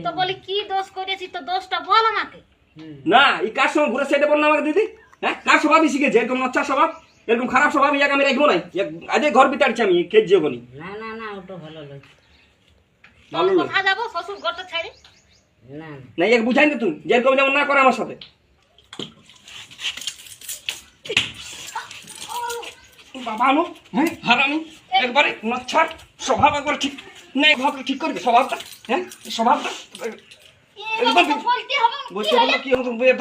তো বলি কি দোষ করেছি, তো দোষটা বল আমাকে। না এই কার সময় ঘুরে সেটা বল না আমাকে দিদি। হ্যাঁ কার স্বভাবই শিখেছে এরকম নচ্চা স্বভাব, এরকম খারাপ স্বভাব ইয়াকে আমি রাখবো নাই। আজ ঘর বিতাড়ছি আমি খেয়ে যাবো নি। না না না ওটা ভালো লোক ভালো লোক। কোথা যাবো শ্বশুর ঘরটা ছাড়ি? না না ইয়াকে বুঝাই না তুই যেরকম যেমন না করে আমার সাথে। বাবা আনো হ্যাঁ হারামি একবারে নচ্ছার স্বভাব একবার ঠিক নেই, ভাবটা ঠিক করবি স্বভাবটা। হ্যাঁ স্বভাবটা এরকম তো বলতে হবে না, বলতে হবে কি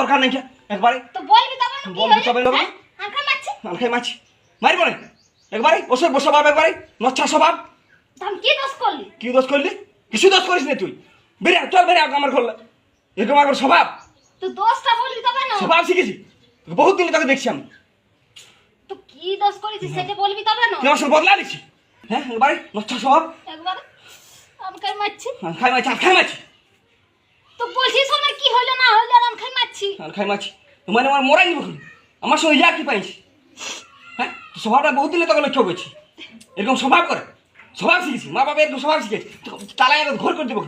দরকার নেই একবারে তো বলবি তবে না, কি বলবি তবে না। হ্যাঁ? আঙ্কা মারছি খাই মাছি মারিব না একবারে ওসব স্বভাব একবারে নচ্ছা স্বভাব। তো আমি কি দোষ করলি? কি দোষ করলি? কিছু দোষ করিস না তুই। বেরিয়া চল বেরিয়া আমার ঘর এরকম একবার স্বভাব। তো দোষটা বলবি তবে না। স্বভাব শিখেছি বহুত দিন তোকে দেখছি আমি। তো কি দোষ করেছিস সেটা বলবি তবে না। তুই আমার সঙ্গে বদলা দিচ্ছি। হ্যাঁ একবারে নচ্ছা স্বভাব। একবার আমাকে মারছি খাই মাছি আর খাই মাছি তো বলছিস সময় কি হলো না হলো আর আমি মারছি। আর খাই মাছি মানে আমার মরাই নিব আমার সঙ্গে ইয়া কি পাইছি। হ্যাঁ স্বভাবটা বহুত দিনে তোকে লক্ষ্য করছি এরকম স্বভাব করে। স্বভাব শিখেছি মা বাবা এরকম স্বভাব শিখেছি তালাই ঘর করে দেবো।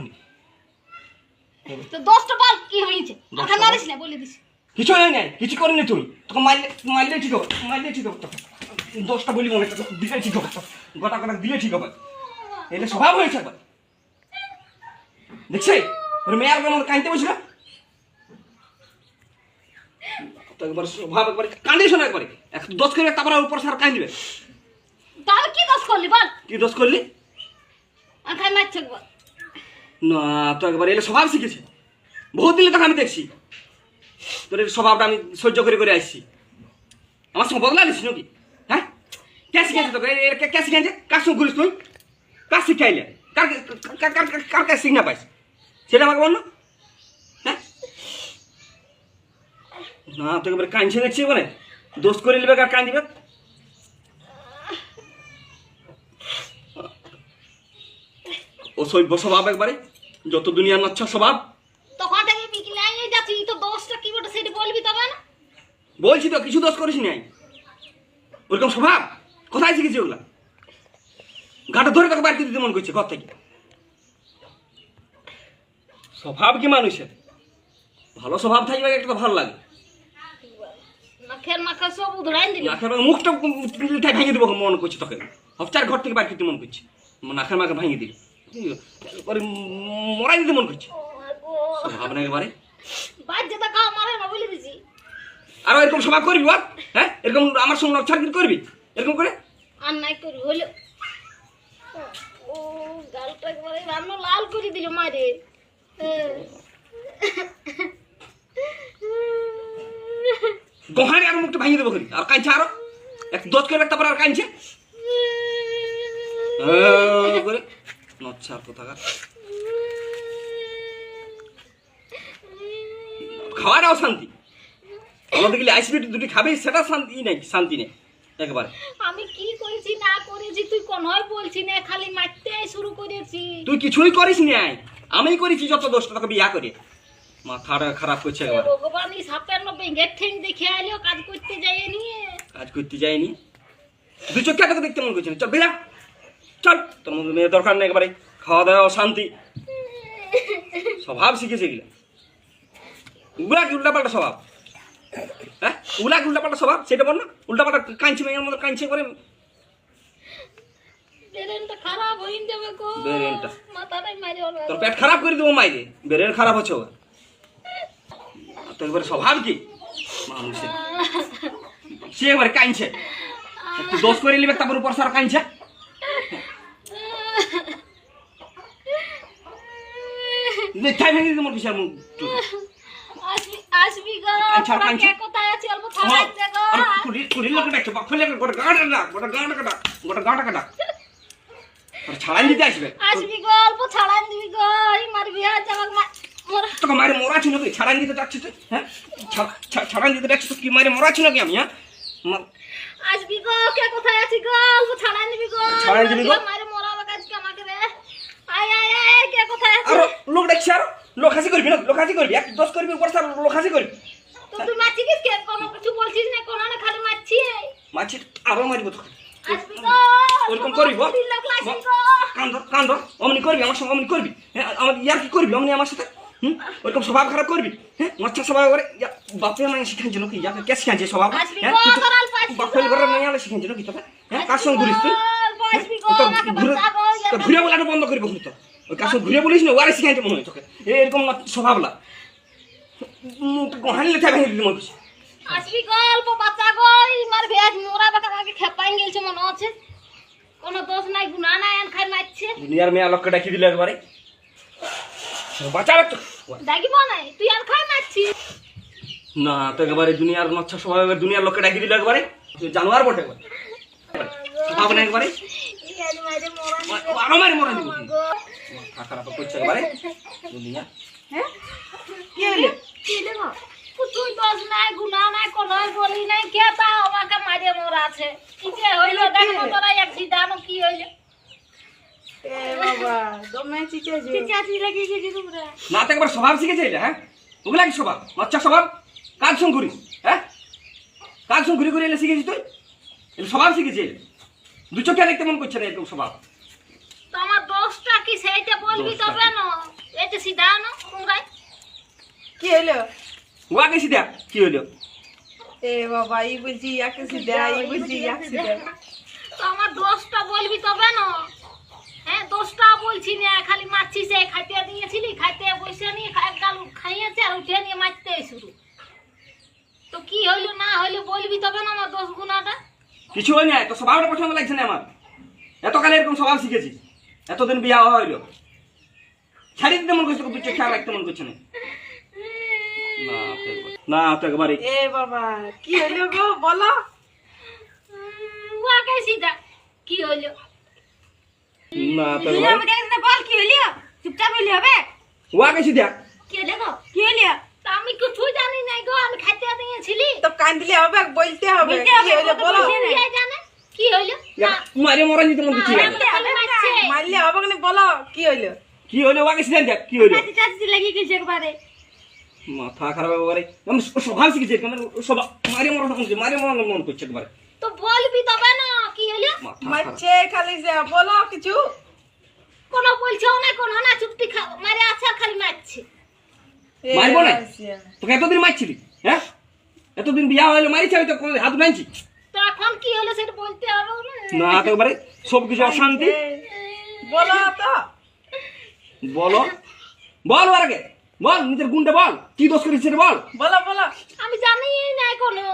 তো দোষটা বল কি হয়েছে? আমাকে মারিস না বলে দিস। কিছু হয় নাই কিছু করিনি তুই তোকে মারলে ঠিক হবে, মারলে ঠিক হবে তোকে। দোষটা বলি মনে দিলে ঠিক হবে, গোটা গোটা দিলে ঠিক হবে। এটা স্বভাব হয়েছে একবার দেখছে ওর মেয়ে আর মনে কাঁদতে বসে তো একবার স্বভাব একবার কান্দিস না একবারে দোষ করে তারপরে উপর সার কাঁদিবে। তাহলে কি দোষ করলি বল? কি দোষ করলি? আমাকে মারছে একবার। না তো একবার এলে স্বভাব শিখেছে বহুত দিলে তোকে আমি দেখছি তোর এই স্বভাবটা আমি সহ্য করে করে আসছি। আমার সঙ্গে বদলা নিস নাকি? হ্যাঁ কে শিখেছে তোকে? কে শিখেছে? কার সঙ্গে ঘুরিস তুই? কার শিখাইলে? কার কার কাছে শিখ না পাইস সেটা আমাকে বল না। হ্যাঁ না তোকে এবার কাঁদছে দেখছি বলে দোষ করে নেবে আর কান দিবে। ও সভ্য স্বভাব একবারে যত দুনিয়ার নচ্ছা স্বভাব। তখন থেকে বিকেলে যাচ্ছি তো দোষটা কি বটে সেটা বলবি তবে না। বলছি তো কিছু দোষ করিস নাই ওরকম স্বভাব কোথায় শিখেছি ওগুলা? ঘাটা ধরে তোকে বাড়িতে দিতে মন করছে ঘর থেকে। স্বভাব কি মানুষের ভালো স্বভাব থাকবে একটা তো ভালো লাগে। নাকের মাখা সব উধড়াই দিলি। নাকের মুখটা ভেঙে দেবো মনে করছে তোকে। হফচার ঘর থেকে বাড়ি দিতে মন করছে নাকের মাকে ভেঙে দিবি মরাই দিতে মন করছে। স্বভাব না একেবারে বাচ্চাটা খাওয়া মারে না বলে দিছি। আর এরকম স্বভাব করবি বল? হ্যাঁ এরকম আমার সঙ্গে নচ্ছার করবি এরকম করে? আর নাই করি হলো ও গালটা একবারে রান্না লাল করে দিল মারে। গহারে আর মুখটা ভেঙে দেবো আর কাঁদছে আরো এক দোষ করবে তারপর আর কাঁদছে করে নচ্ছার কোথাকার। খাওয়াটাও শান্তি আমাদের গেলে আইসবিটি দুটি খাবে সেটা শান্তি নেই, শান্তি নেই একেবারে। আমি কি করেছি না করেছি তুই কোনই বলছি না, খালি মারতে শুরু করেছি। তুই কিছুই করিস নাই আমি করেছি যত দোষটা তোকে বিয়া করে মাথাটা খারাপ করছে একেবারে। ভগবান এই সাপের নব্বই গেট ঠেং দেখে আইলেও কাজ করতে যায়নি। কাজ করতে যায়নি দুই চোখে তোকে দেখতে মন করছে না। চল বেরা চল তোর মধ্যে মেয়ের দরকার নেই একেবারে খাওয়া দাওয়া শান্তি। স্বভাব শিখেছে এগুলা উগুলা কি উল্টাপাল্টা স্বভাব? হ্যাঁ উগুলা কি উল্টাপাল্টা স্বভাব সেটা বল না। উল্টাপাল্টা কাঁদছে মেয়ের মতো কাঁদছে করে বেরেনটা খারাপ হইন যাবে গো। বেরেনটা মাথাটাই মারি হলো। তোর পেট খারাপ করে দেবো মাইরে বেরেন খারাপ হচ্ছে ওর। তোর এবারে স্বভাব কি মানুষের সে এবারে কাঁদছে একটু দোষ করে নিবে তারপর উপর সার কাঁদছে। খাই ভেঙে দিতে মোর বিশাল মুখ আসবি আসবি গো। কে কোথায় আছে অল্প খাবার দে গো। আর কুড়ি লোক দেখছো বাপলে গোটা গাঁটা না গোটা গাঁটা কাটা আর ছাড়াই দিতে আসবে। আসবি গো অল্প ছাড়ান দিবি গো। এই মারবি আজ আমাকে মোরা তোকে মারে মরা ছিল নাকি? ছাড়াই দিতে যাচ্ছি তুই? হ্যাঁ ছাড়াই দিতে যাচ্ছি তো কি মারে মরা ছিল নাকি আমি? হ্যাঁ আসবি গো কে কোথায় আছে গো অল্প ছাড়ান দিবি গো। ছাড়াই দিবি গো মারে মোরা আমাকে আজকে আমাকে রে। আয় আয় আয় কে কোথায় আছে? আর লোক দেখছি আর লোক হাসি করবি না লোক হাসি করবি এক দোষ করবি উপর সার লোক হাসি করবি। তো তুই মারছিস কে? কোনো কিছু বলছিস না কোনো না খালি মারছি। মাছি আরো মারিব তোকে আসবি গো ওরকম করবি বল দিল আসবি গো কান্দ অমনি করবি আমার সঙ্গে অমনি করবি হ্যাঁ আমার ইয়ার কি করবি অমনি আমার সাথে ওরকম স্বভাব খারাপ করবি হ্যাঁ মাচ্ছা স্বভাব করে বাপে মানে শিখাচ্ছি নাকি ইয়াকে কে শিখাচ্ছে স্বভাব আসবি হ্যাঁ গো তুই তো তোর অল্প আসবি বাপের ঘরে মেয়ে আলে শিখাচ্ছি নাকি তোকে হ্যাঁ কার সঙ্গে ঘুরিস তুই আসবি গো তো আমাকে ঘুরে বাঁচা গো তো ঘুরে বলাটা বন্ধ করবি তো ওই কার সঙ্গে ঘুরে বলিস না ওয়ারে শিখাইছে মনে হয় তোকে এরকম না স্বভাবলা হানলে থাকে ভেঙে মনে করছিস আসবি গো অল্প বাঁচা গো মার ভেজ মোরা বাকা আগে খেপাই গেলছে মনে হচ্ছে কোনো দোষ নাই গুনাহ নাই আন খাই মারছে দুনিয়ার মেয়ে লোককে ডাকি দিল একবারে বাঁচাবে তো ডাকিব নাই তুই আর খাই মারছিস না তো একেবারে দুনিয়ার নচ্ছা স্বভাবের দুনিয়ার লোককে ডাকি দিল একবারে তুই জানোয়ার বটে একবারে স্বভাব না একবারে ইয়ার মাঝে মোরা আরো মারি মরে দিব গো মাথা খারাপ করছে একবারে দুনিয়া হ্যাঁ কি হলো কি দেখো তুই দোষ নাই গুনাহ নাই কোনো বলি নাই কে তা আমাকে মারে মোরা আছে কি যে হইলো দেখো তোরা এক সিধানো কি হইলো এ বাবা দমে চিচেছে চিচাচি লাগি গেছি তোমরা না তো একবার স্বভাব শিখেছে এটা হ্যাঁ ওগুলা কি স্বভাব নচ্ছা স্বভাব কার সঙ্গে ঘুরিস হ্যাঁ কার সঙ্গে ঘুরে ঘুরে এলে শিখেছিস তুই এটা স্বভাব শিখেছে দু চোখে দেখতে মন করছে না এরকম স্বভাব তো আমার দোষটা কি সেইটা বলবি দোষটা তবে না এটা সিধানো তোমরাই কি হলো ওয়াকে সিধা কি হইলো এ বাবা ই বলছি ইয়াকে সিধা ই বলছি ইয়াকে সিধা তো আমার দোষটা বলবি তবে না হ্যাঁ দোষটা বলছি না খালি মারছি সে খাইতে দিয়েছিলি খাইতে বসে নিয়ে এক গাল খাইয়েছে আর উঠে নিয়ে মারতে শুরু তো কি হইলো না হইলো বলবি তবে না আমার দোষ গুণাটা কিছু হয় না তো স্বভাবটা পছন্দ লাগছে না আমার এতকালে এরকম স্বভাব শিখেছি এতদিন বিয়া হইলো ছাড়ি দিতে মন করছে তুই খেয়াল রাখতে মন করছে না না তো একবারে এ বাবা কি হলো গো বলো ওয়াকে সিধা কি হইলো না তো একবারে বল কি হইলো চুপচাপ হইলে হবে ওয়াকে সিধা কি হইলো গো কি হইলো তা আমি কিছু জানি নাই গো আমি খাইতে দিয়েছিলি তো কান্দলে হবে বলতে হবে কি হলো বলো কে জানে কি হইলো না মারে মরা নিতে মন করছে খালি মারছে মারলে হবে না বলো কি হলো কি হইলো ওয়াকে সিধা দেখ কি হইলো চাচি লাগি গেছে একবারে মাথা খারাপ একবারে আমি স্বভাব শিখেছি আমার স্বভাব মারে মরা মন করছে একবারে তো বলবি তবে না কি হইলো মাথা খারাপ মারছে খালি যে বলো কিছু কোন বলছেও না কোন না চুপটি মারে আছে আর খালি মারছে এ মারবো না? বাসিয়া। তোকে এতদিন মারছিলি হ্যাঁ এতদিন বিয়া হইলো মারিছি আমি তো কোনো হাত নাইছি তো এখন কি হলো সেটা বলতে হবে না না তো একবারে সব কিছু অশান্তি এ, বলো তো বলো বল ওর আগে বল নিজের গুণটা বল কি দোষ করেছিস সেটা বল বলো বলো আমি জানি না কোনো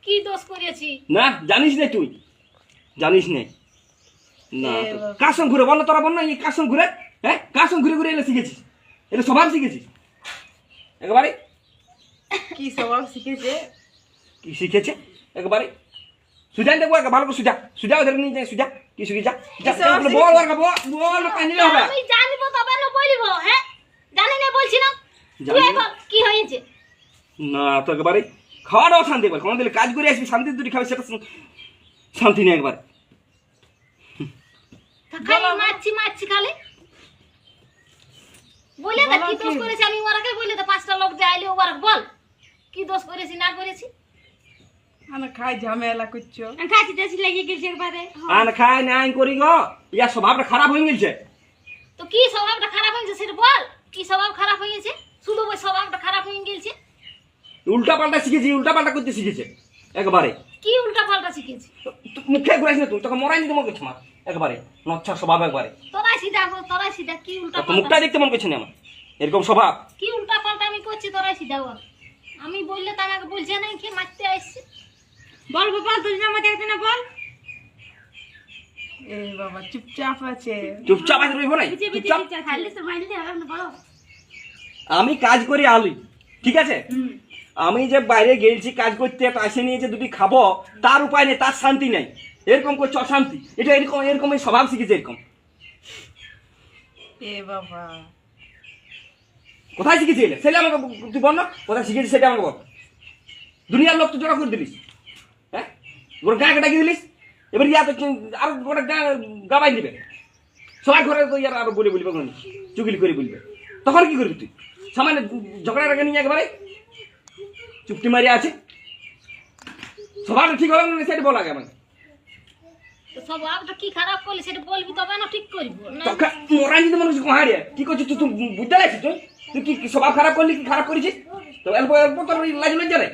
কি দোষ করেছি না জানিস না তুই জানিস না না এ তো বাবা। কার সঙ্গে ঘুরে বল না তোরা বল না এই কার সঙ্গে ঘুরে হ্যাঁ কার সঙ্গে ঘুরে ঘুরে এলে শিখেছিস এটা স্বভাব শিখেছিস একেবারে কি স্বভাব শিখেছে কি শিখেছে একেবারে সুজান দেখবো ভালো করে সুজা ওদের নিয়ে যায় সুজা কি সুজা যা, স্বভাব বল বল ওর বল বল কান্দিলে হবে আমি জানিব তবে না বলবো হ্যাঁ জানি না বলছি না জানি তুই না। বল কি হয়েছে না তো একেবারে খাওয়াটাও শান্তি একবার কোনো দিলে কাজ করে আসবি শান্তি দুটি খাবি সেটা শান্তি নেই একবার খালি মারছি খালি বলে দে বলো কি দোষ কি? করেছি আমি ওরাকে বলে দে পাঁচটা লোক যাইলে ওরা বল কি দোষ করেছি না করেছি মানে খাই ঝামেলা করছো খাচ্ছি টাছি লেগে গেছে একবারে আন খাই নাই করি গো ইয়ার স্বভাবটা খারাপ হয়ে গেছে তো কি স্বভাবটা খারাপ হয়েছে সেটা বল কি স্বভাব খারাপ হয়েছে শুধু ওই স্বভাবটা খারাপ হয়ে গেছে উল্টা পাল্টা শিখেছি উল্টা পাল্টা করতে শিখেছে একবারে কি উল্টা পাল্টা শিখেছি মুখে ঘুরাইস না তুই তোকে মরাই নিতে মন করছে আমার একবারে নচ্ছা স্বভাব একবারে তোরাই সিধা কি উল্টা তোর মুখটা পাল্টা দেখতে মন করছে না আমার এরকম স্বভাব কি উল্টা পাল্টা আমি করছি তোরাই সিধা বল আমি বললে তো আমাকে বলছে না কি মারতে আসছে বল বাবা তুই না আমাকে একদিন বল এ বাবা চুপচাপ আছে চুপচাপ আছে রইব না চুপচাপ খাইলে তো মারলে হবে না বলো আমি কাজ করি আলি ঠিক আছে আমি যে বাইরে গেছি কাজ করতে আসে নিয়ে যে দুটি খাবো তার উপায় নেই তার শান্তি নেই এরকম করছে অশান্তি এটা এরকম এরকম এই স্বভাব শিখেছে এরকম এ বাবা কোথায় শিখেছি এলে সেটা আমাকে তুই বল না কোথায় শিখেছি সেটা আমাকে বল দুনিয়ার লোক তো জোড়া করে দিলিস হ্যাঁ গোটা গাঁ ডাকি দিলিস এবার ইয়া তো আরো গোটা গাবাই দিবে সবার ঘরে তো ইয়ার আরো বলে বলবে চুগলি করে বলবে তখন কি করবি তুই সামান্য ঝগড়া রাখে নিয়ে একবারে চুপটি মারিয়া আছে সবার ঠিক হবে না সেটা বল আগে আমাকে তো স্বভাবটা কি খারাপ করলি সেটা বলবি তবে না ঠিক করবো না তোকে মোরাই দিতে মনে হচ্ছে কোহাড়িয়া কি করছিস তুই? তুই বুঝতে লাগছিস তুই? তুই কি স্বভাব খারাপ করলি কি খারাপ করেছিস? তো অল্প অল্প তোর লাজ লজ্জা নেই?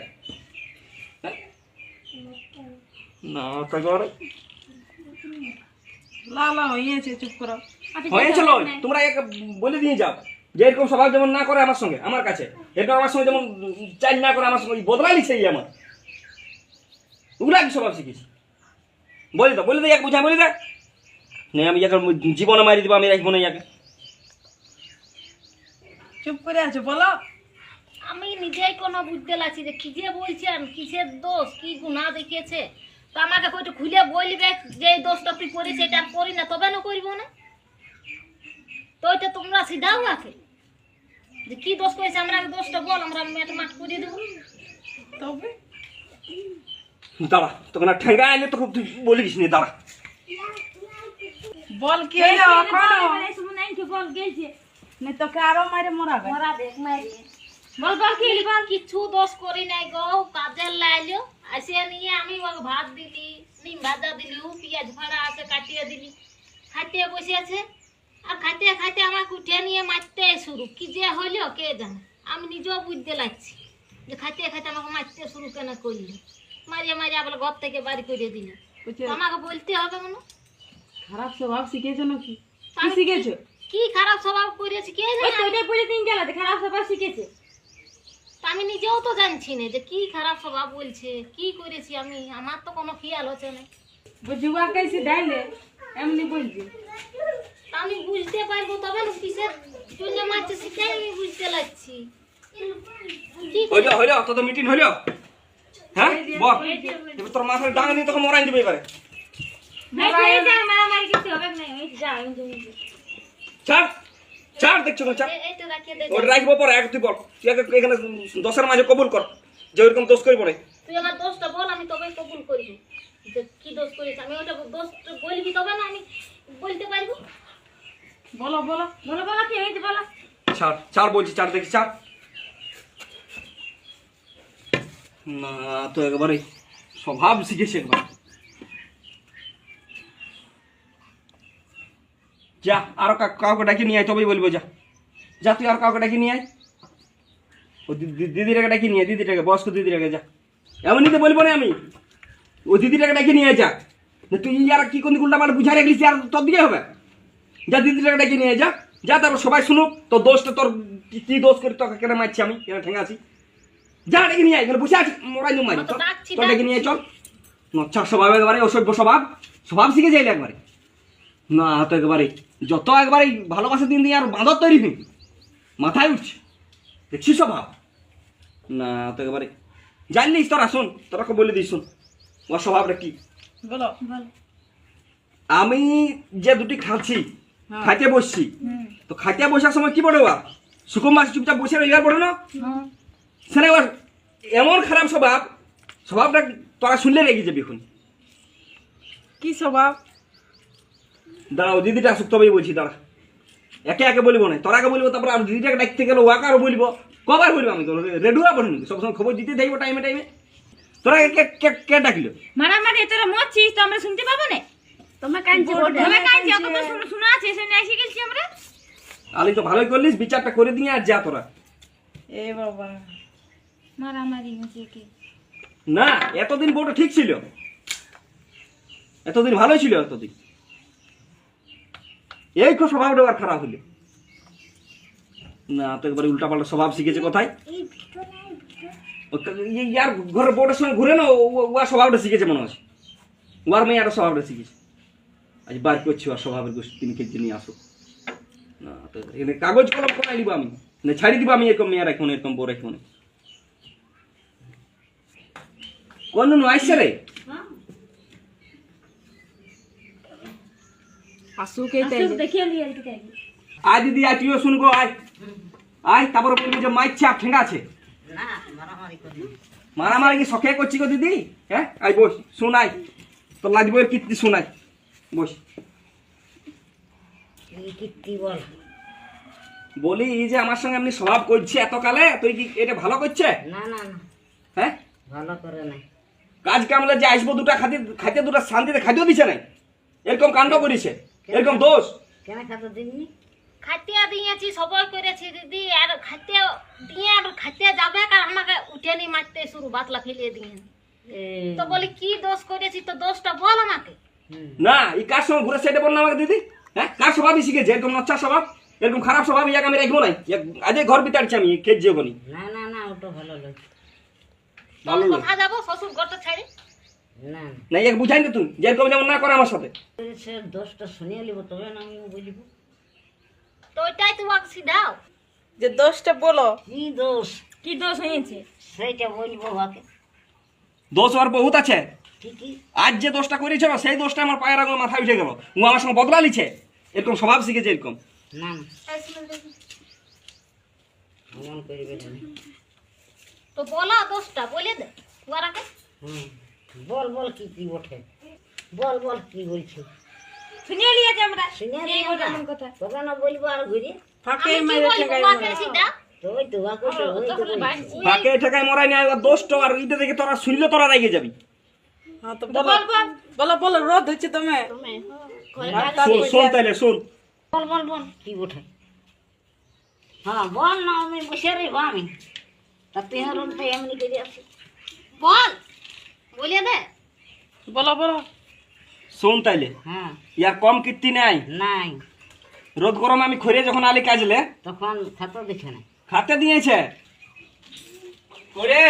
না তারপরে লালা হয়েছে, চুপ করো। আচ্ছা, হয়েছিল তোমরা এক বলে দিয়ে যাও যে এরকম স্বভাব যেমন না করে আমার সঙ্গে আমার কাছে, এরকম আমার সঙ্গে যেমন চাই না করে আমার সঙ্গে বদলাই লিখছে আমার ওগুলা কি স্বভাব শিখিস? বলে দে এক বুঝাই বলে দে নেই আমি ইয়াকে জীবনে মারি দিব, আমি রাখবো না ইয়াকে। চুপ করে আছো, বলো। আমি নিজেই কোনো বুঝতে লাগছি যে কি যে বলছেন কিসের দোষ কি গুণা দেখিয়েছে, তো আমাকে কইটা খুলে বলবে যে এই দোষটা তুই করিস এটা আর করি না তবে না করবো না, তো ওইটা তোমরা সিধাও আছে যে কি দোষ করেছে আমরা দোষটা বল আমরা মেট মাঠ করে দেবো। তবে দাঁড়া তোকে না ঠেঙ্গা আইলে তোকে তুই বলে দিস নি, দাঁড়া বল কি হলো এখনো? না তোকে আরো মারে মরাবে। বল বল কি বল কিছু দোষ করি নাই গো, কাজের লাইলো আসে নিয়ে আমি ওকে ভাত দিলি নিম ভাজা দিলি পেঁয়াজ ফাড়া আছে কাটিয়ে দিলি খাইতে বসে আছে আর খাইতে খাইতে আমাকে উঠে নিয়ে মারতে শুরু কি যে হইলো কে জানে, আমি নিজেও বুঝতে লাগছি যে খাইতে খাইতে আমাকে মারতে শুরু কেন করলি, মারিয়ে মারিয়ে আবার ঘর থেকে বাড়ি করে দিলি, বলছে, তো আমাকে বলতে হবে মনে খারাপ স্বভাব শিখেছো নাকি? কি আমি শিখেছো? কি খারাপ স্বভাব করেছি কে জানে, খারাপ স্বভাব শিখেছে। তা আমি নিজেও তো জানছি না যে কি খারাপ স্বভাব বলছে কি করেছি আমি, আমার তো কোনো খেয়াল হচ্ছে না, বুঝুয়া कैसे ডাইলে এমনি বলবি। তা আমি বুঝতে পারবো তবে না কিসের চলে মারছে সেটাই আমি বুঝতে লাগছি। কি হইলো হইলো তো মিটিং হইলো, হ্যাঁ বল এবার তোর মাথায় ডাঙা নিয়ে তোকে মরাই দিবে এবারে। ছাড় ছাড় দেখছো না ছাড়, এইটা রাখিয়ে দে, ওটা রাখবো পরে এক তুই বল তুই আগে এখানে দশের মাঝে কবুল কর যে ওইরকম দোষ করি পরে। তুই আমার দোষটা বল আমি তবে কবুল করবো যে কি দোষ করেছি, আমি ওটা দোষ বলবি তবে না আমি বলতে পারবো। বলো বলো বলো বলো কি হয়েছে বলো। ছাড় ছাড় বলছি ছাড় দেখি ছাড়। না তো একেবারে স্বভাব শিখেছে একবার। যা আরো কাউকে ডাকি নিয়ে আয় তবেই বলবো, যা যা তুই আর কাউকে ডাকি নিয়ে আয়, ও দিদিটাকে ডাকি নিয়ে আয়, দিদিটাকে বয়স্ক দিদিটাকে, যা এমনই তো বলবো না আমি, ও দিদিটাকে ডাকি নিয়ে আয় যা, তুই আর কি কোন উল্টা মানে বুঝাই রাখলিস আর তোর দিকে হবে, যা দিদিটাকে ডাকি নিয়ে আয় যা যা, তারপর সবাই শুনুক তোর দোষটা, তোর কি দোষ করি তোকে কেন মারছি আমি, কেন ঠেঙে আছি, যা ডেকে নিয়ে আয়, এখানে বসে আছি মোড়াই নুম মারি, তোর ডেকে নিয়ে আয় চল। নচ্ছার স্বভাব একেবারে অসভ্য স্বভাব, স্বভাব শিখে যাইলে একবারে, না তো একেবারে যত একবারে ভালোবাসা দিন দিয়ে আর বাঁধর তৈরি হই মাথায় উঠছে দেখছি স্বভাব, না তো একেবারে জানলিস তোরা শোন, তোরা বলে দিস শোন ওর স্বভাবটা কি। বলো বলো। আমি যে দুটি খাচ্ছি খাইতে বসছি, তো খাইতে বসার সময় কি পড়ে ওয়া সুকুম মাছ চুপচাপ বসে রইবার পড়ে না, সেটা এবার এমন খারাপ স্বভাব, স্বভাবটা তোরা শুনলে রেগে যাবি এখন। কি স্বভাব? দাঁড়াও দিদিটা আসুক তবেই বলছি, দাঁড়া একে একে বলবো না, তোরাকে বলবো তারপর আর দিদিটাকে ডাকতে গেলে ওয়াকে আরো বলবো, কবার বলবো আমি তো রেডুয়া পড়িনি সবসময় খবর দিতে থাকবো টাইমে টাইমে। তোরা কে কে কে ডাকলো? মারামারি তোরা মরছিস তো আমরা শুনতে পাবো না, তোমরা কাঁদছো বটে। তবে কাঁদছি অত তো শোনা আছে শুনে এসে গেছি আমরা। আলি তো ভালোই করলিস, বিচারটা করে দিয়ে আর যা তোরা। এ বাবা, মারামারি হচ্ছে কি না এতদিন বউটা ঠিক ছিল, এতদিন ভালোই ছিল, এতদিন এই তো স্বভাবটা আর খারাপ হইলো, না তো একবারে উল্টা পাল্টা স্বভাব শিখেছে কোথায়, ইয়ার ঘরের বউটার সঙ্গে ঘুরে না ওয়ার স্বভাবটা শিখেছে মনে হচ্ছে, ওয়ার মেয়েটা স্বভাবটা শিখেছে, আজ বার করছি ওর স্বভাবের গোষ্ঠী 3 কেজি নিয়ে আসো, না তো এখানে কাগজ কলম করাই দিব আমি, না ছাড়ি দিব আমি এরকম মেয়ের এখন এরকম বউ এখন কোন আসছে রে, আসুক এই তাইলে। দেখিয়ে নিয়ে আর কি তাই আয় দিদি আয় তুইও শুনবো, আয় আয় তারপরে বলবি যে মাইচ্ছে আর ঠেঙ্গা আছে, না মারামারি করি না। মারামারি কি শখে করছি গো দিদি, হ্যাঁ আয় বস শোনাই তোর লাগবে কীর্তি শোনাই বস। এই কীর্তি বল। বলি এই যে আমার সঙ্গে এমনি স্বভাব করছে এতকালে, তুই কি এটা ভালো করছে? না না না, হ্যাঁ ভালো করে নাই। কাজ কামলে যে আসবো দুটা খাইতে দুটা শান্তিতে খাইতেও দিছে নাই, এরকম কাণ্ড করেছে, এরকম দোষ। কেন খাতে দিননি? খাইতে দিয়েছি, সবাই করেছি দিদি, আর খাইতে দিয়ে আর খাইতে যাবে আর আমাকে উঠে নিয়ে মারতে শুরু, বাতলা ফেলিয়ে দিয়ে। তো বলি কি দোষ করেছি, তো দোষটা বল আমাকে। না, এই কার সময় ঘুরে সেটা বল না আমাকে দিদি। হ্যাঁ, কার স্বভাবই শিখেছে এরকম নচ্চা স্বভাব, এরকম খারাপ স্বভাব ইয়াকে আমি রাখবো নাই। আজকে ঘর বিতাড়ছি আমি খেয়ে যাবো নি। না না না, ওটা ভালো লোক ভালো লোক। কোথা যাবো শ্বশুর ঘরটা ছাড়ি? না। না, ইয়াকে বুঝাই না তুই, যেরকম যেমন না করে আমার সাথে। সে দোষটা শুনিয়ে নিব, তবে না আমি বলিব। তো ওইটাই তোমাকে সিধাও। যে দোষটা বলো। কি দোষ কি দোষ হয়েছে? সেইটা বলবো বাকে। দোষ আর বহুত আছে। ঠিকই। আজ যে দোষটা করেছে না, সেই দোষটা আমার পায়ের আগুন মাথায় উঠে গেল। ও আমার সঙ্গে বদলা লিছে, এরকম স্বভাব শিখেছে এরকম। না না, এমন করিবে না। তো বলো দোষটা, বলে দে ওরাকে। বল বল কি কি ওঠে, বল বল কি বলছো। শুনিয়ে নিয়েছি আমরা। শুনিয়ে এই নিও না। এমন কথা। তবে না বলবো আর ঘুরে। ফাঁকে আমি কি মেরে বলবো ঠেকাই ওকে সিধা? তো ওই তো বাকে তো ওই তো বলছি। তাকে ঠেকায় মরাই নাই, ওর দোষটা আর ইটা দেখে তোরা শুনলে তোরা রেগে যাবি। হ্যাঁ তো বলো বলো বলো, রোদ হচ্ছে তুমি। শোন শোন তাইলে শোন। বল বল বল কি ওঠে। হ্যাঁ বল না, আমি বসে রইব আমি। তা তুই তো এমনি করে আছি। বল, বলে দে। বলো বলো। শোন তাইলে, হ্যাঁ ইয়ার কম কীর্তি নাই। নাই, রোদ গরম আমি খরে যখন আলি কাজলে তখন খাতো দেখে না। খাতে দিয়েছে করে।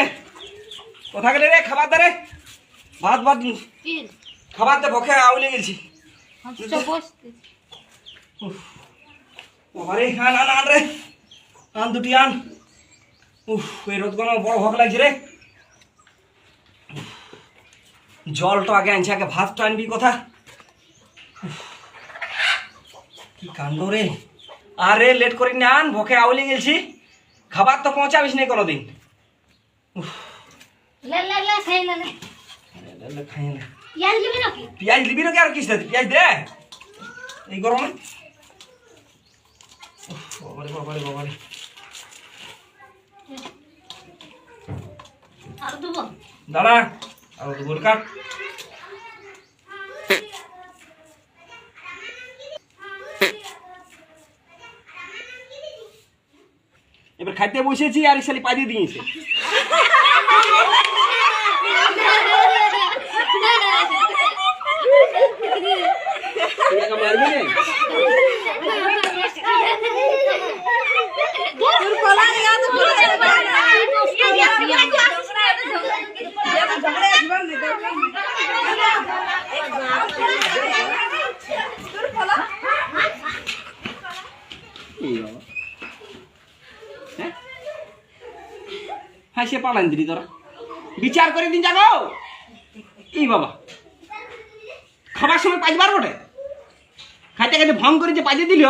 কোথা গেলে রে? খাবার দে রে, ভাত ভাত তিন খাবার দে, ভকে আউলে গেছি। হাঁসটা বসতে। বাবারে, আন আন আন রে, আন দুটি আন। উফ, এই রোদ গরম বড় ভোগ লাগছে রে। জলটা আগে আনছে, আগে ভাতটা আনবি কথা। উফ, কি কাণ্ড রে। আরে লেট করি না, আন, ভোকে আউলে গেছি। খাবার তো পৌঁছাবিস নাই কোনোদিন। লে লে লে খাই লে লে। খাই না, ইয়ার দিবি নাকি? পেঁয়াজ দিবি নাকি? আর কিস দে, পেঁয়াজ দে এই গরমে। উফ, বাবারে বাবারে বাবারে। আর দেবো? দাঁড়া, আর তো গোল কাট। এবার খাইতে বসেছি আর শালি পাই দিয়ে দিয়েছে। তুই একা মারবি না? এই বাবা, হ্যাঁ হ্যাঁ, সে পালান দিদি তোরা বিচার করে দিন যাবো। এই বাবা, খাবার সময় পাঁচবার বটে, খাইতে খাইতে ভং করে যে পাইতে দিল,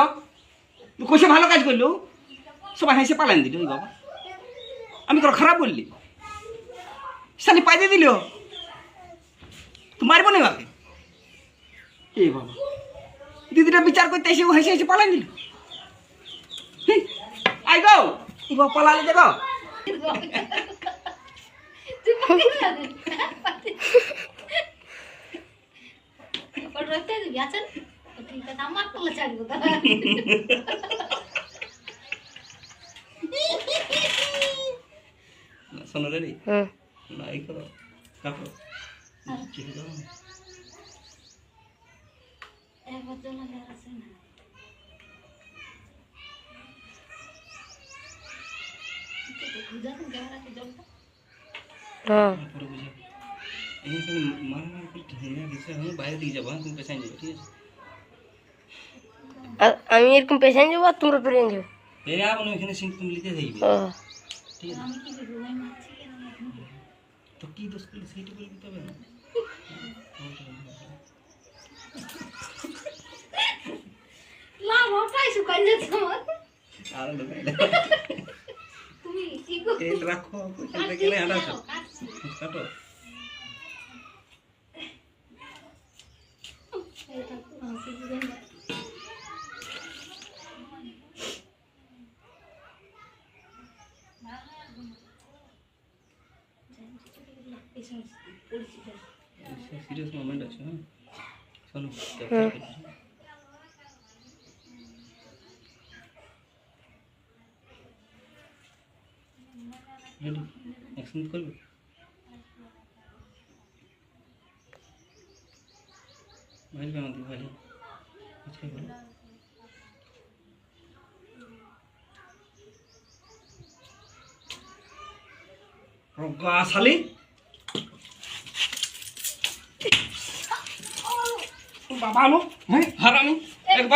তুই কষে ভালো কাজ করলো, সবাই হেসে পালান দিল। ওই বাবা, আমি তোর খারাপ বললি? শালি পাইতে দিল, তুই মারবো না বাকে। এই বাবা, দিদিটা বিচার করতে এসে ও হেসে হেসে পালান দিল। আই গো, এই বাবা পালালে দেখো। তুই পাতি না দে। ওর রক্তে দিবি আছেন? ঠিক আছে, আমার তোলা ছাড়বো তাহলে। শোনো রে, না এই করো, কাটো। একবার জল লাগে আছে না। বুঝাতে দেওয়া রাখি জলটা। বাইরে দিকে যাবো, তুমি পেছাই যাবে, ঠিক আছে? আমি এরকম পেছান যাবো আর তোমরা পেরে যাবো। পেরে আবার এখানে সিং তুমি লিখে থাকবে, ঠিক আছে? আমি কি বলবো, আমি মারছি কেন? তো কি দোষ করলে সেইটা বলে দিতে হবে না? লাভ ওটাই শুকাই যাচ্ছে আমার। আর তুমি কি গো? তেল রাখো, খেলতে গেলে আটা কাটো। এটা হাসি দিবেন না। সিরিয়াস মোমেন্ট আছে, হ্যাঁ। শোনো রেডি অ্যাকশন করবে ভাই আমাদের ভাই আচ্ছা বলো রগা শালি বাবা আলো হ্যাঁ হারামি একবার